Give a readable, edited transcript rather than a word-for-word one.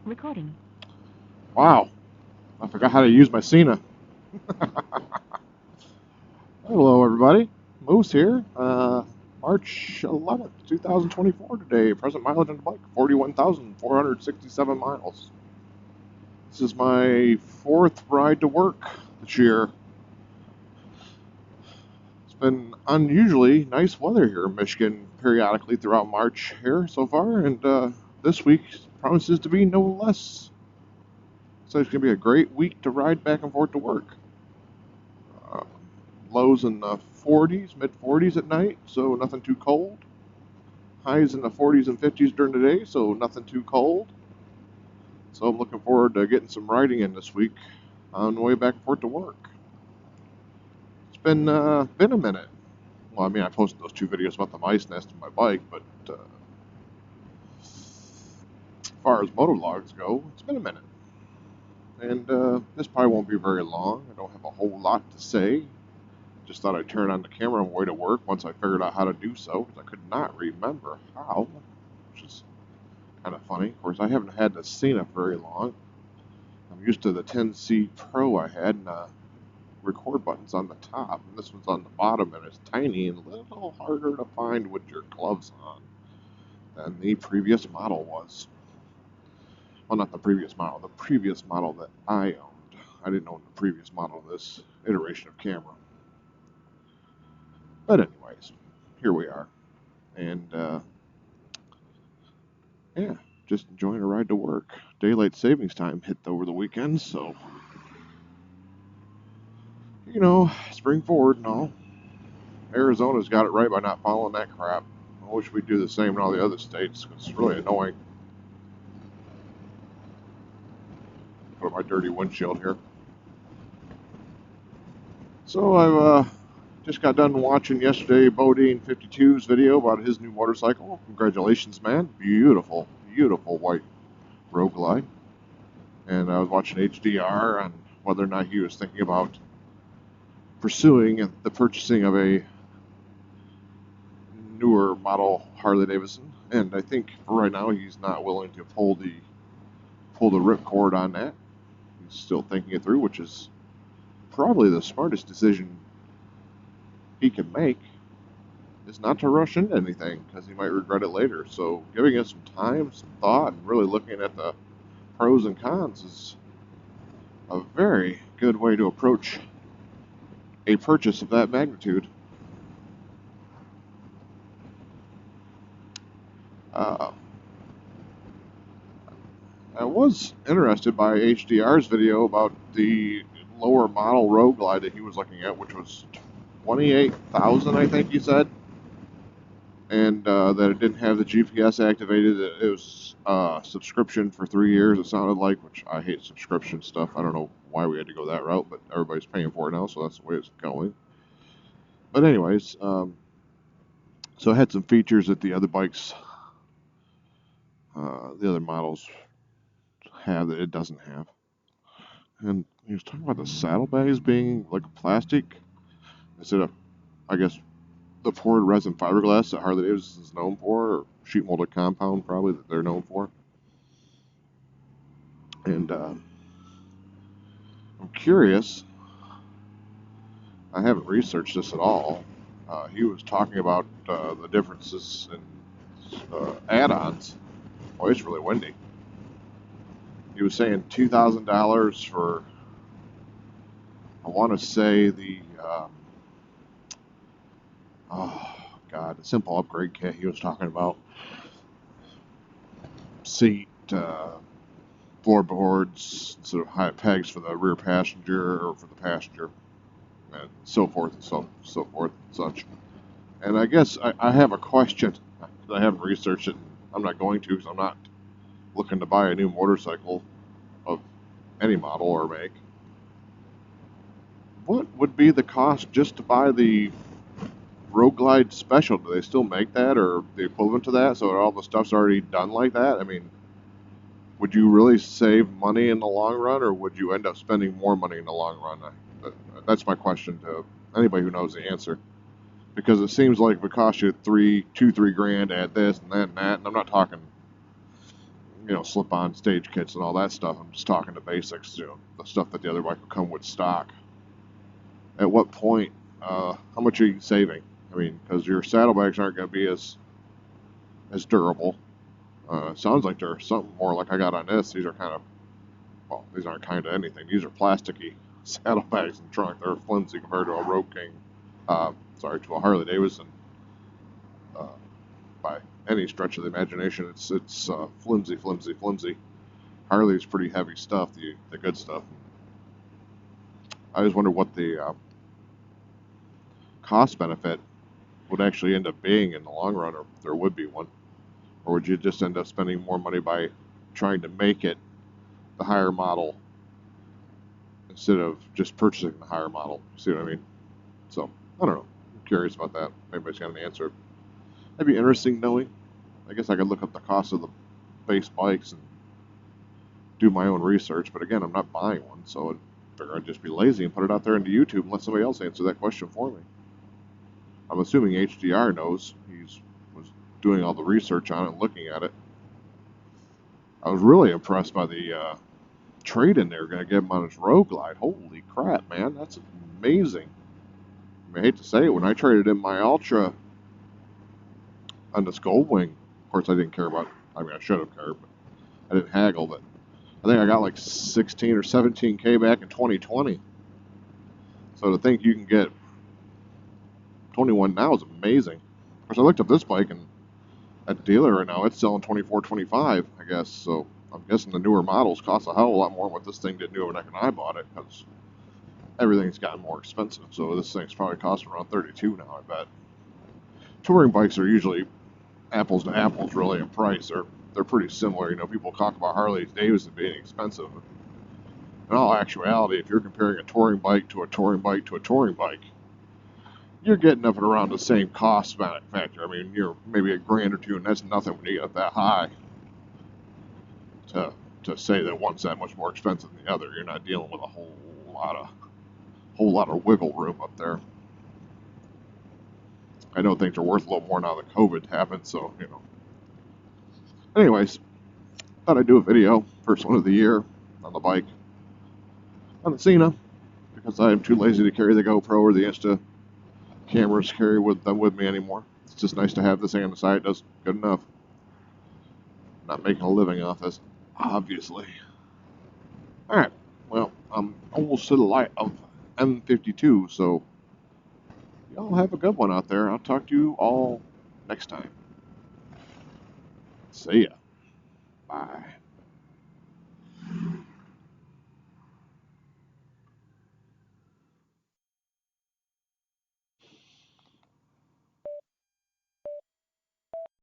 Recording. Wow, I forgot how to use my Cena. Hello, everybody. Moose here. March 11th, 2024 today. Present mileage on the bike, 41,467 miles. This is my fourth ride to work this year. It's been unusually nice weather here in Michigan periodically throughout March here so far, and this week promises to be no less. So it's going to be a great week to ride back and forth to work. Uh, Lows in the 40s, mid 40s at night, so nothing too cold. Highs in the 40s and 50s during the day, so nothing too cold. So I'm looking forward to getting some riding in this week on the way back and forth to work. It's been a minute. Well, I mean, I posted those two videos about the mice nest and my bike, but as far as motovlogs go, it's been a minute. And this probably won't be very long. I don't have a whole lot to say. Just thought I'd turn on the camera on the way to work once I figured out how to do so, because I could not remember how, which is kind of funny. Of course, I haven't had the Cena very long. I'm used to the 10C Pro I had, and record buttons on the top, and this one's on the bottom, and it's tiny and a little harder to find with your gloves on than the previous model was. Well, not the previous model that I owned. I didn't own the previous model of this iteration of camera. But anyways, here we are. And yeah, just enjoying a ride to work. Daylight savings time hit over the weekend, so spring forward and all. Arizona's got it right by not following that crap. I wish we'd do the same in all the other states, because it's really annoying. Put my dirty windshield here. So I've just got done watching yesterday Bodine 52's video about his new motorcycle. Congratulations, man. Beautiful, beautiful white Road Glide. And I was watching HDR on whether or not he was thinking about pursuing the purchasing of a newer model Harley-Davidson. And I think for right now he's not willing to pull the ripcord on that. He's still thinking it through, which is probably the smartest decision he can make, is not to rush into anything, because he might regret it later. So giving it some time, some thought, and really looking at the pros and cons is a very good way to approach a purchase of that magnitude. Uh, I was interested by HDR's video about the lower model Road Glide that he was looking at, which was 28,000, I think he said, and that it didn't have the GPS activated. It was subscription for 3 years, it sounded like, which I hate subscription stuff. I don't know why we had to go that route, but everybody's paying for it now, so that's the way it's going. But anyways, so it had some features that the other bikes, the other models have that it doesn't have. And he was talking about the saddlebags being like plastic instead of, I guess, the poured resin fiberglass that Harley-Davidson is known for, or sheet molded compound probably that they're known for. And I'm curious. I haven't researched this at all. He was talking about the differences in add-ons. Oh, it's really windy. He was saying $2,000 for, I want to say the the simple upgrade kit he was talking about. Seat, floorboards, sort of high pegs for the rear passenger or for the passenger, and so forth and so forth and such. And I guess I have a question. I haven't researched it. I'm not going to, because I'm not looking to buy a new motorcycle of any model or make. What would be the cost just to buy the Road Glide Special? Do they still make that, or the equivalent to that, so all the stuff's already done like that? I mean, would you really save money in the long run, or would you end up spending more money in the long run? That's my question to anybody who knows the answer. Because it seems like if it costs you $3 grand to add this and that and that, and I'm not talking slip-on stage kits and all that stuff. I'm just talking the basics, the stuff that the other bike will come with stock. At what point, how much are you saving? I mean, because your saddlebags aren't going to be as durable. It sounds like they're something more like I got on this. These are kind of, well, these aren't kind of anything. These are plasticky saddlebags in the trunk. They're flimsy compared to a Road King, to a Harley-Davidson. By any stretch of the imagination, it's flimsy, flimsy, flimsy. Harley's pretty heavy stuff, the good stuff. I always wonder what the cost benefit would actually end up being in the long run, or if there would be one. Or would you just end up spending more money by trying to make it the higher model instead of just purchasing the higher model? See what I mean? So, I don't know. I'm curious about that. If anybody's got an answer. That'd be interesting knowing. I guess I could look up the cost of the base bikes and do my own research, but again, I'm not buying one, so I'd figure I'd just be lazy and put it out there into YouTube and let somebody else answer that question for me. I'm assuming HDR knows. Was doing all the research on it and looking at it. I was really impressed by the trade-in they're going to give him on his Road Glide. Holy crap, man, that's amazing. I hate to say it, when I traded in my Ultra on this Goldwing, of course I didn't care about, I should have cared, but I didn't haggle, but I think I got like 16 or 17K back in 2020. So to think you can get 21 now is amazing. Of course, I looked up this bike, and at the dealer right now, it's selling 24, 25, I guess. So I'm guessing the newer models cost a hell of a lot more than what this thing did new when I bought it, because everything's gotten more expensive. So this thing's probably costing around 32 now, I bet. Touring bikes are usually apples to apples, really, in price. They're pretty similar. People talk about Harley-Davidson being expensive. In all actuality, if you're comparing a touring bike to a touring bike to a touring bike, you're getting up and around the same cost factor. I mean, you're maybe a grand or two, and that's nothing when you get that high to say that one's that much more expensive than the other. You're not dealing with a whole lot of wiggle room up there. I know things are worth a little more now that COVID happened, so, Anyways, thought I'd do a video, first one of the year, on the bike, on the Cena, because I'm too lazy to carry the GoPro or the Insta cameras carry with me anymore. It's just nice to have this thing on the side. It does good enough. Not making a living off this, obviously. Alright, well, I'm almost to the light of M52, so y'all have a good one out there. I'll talk to you all next time. See ya. Bye.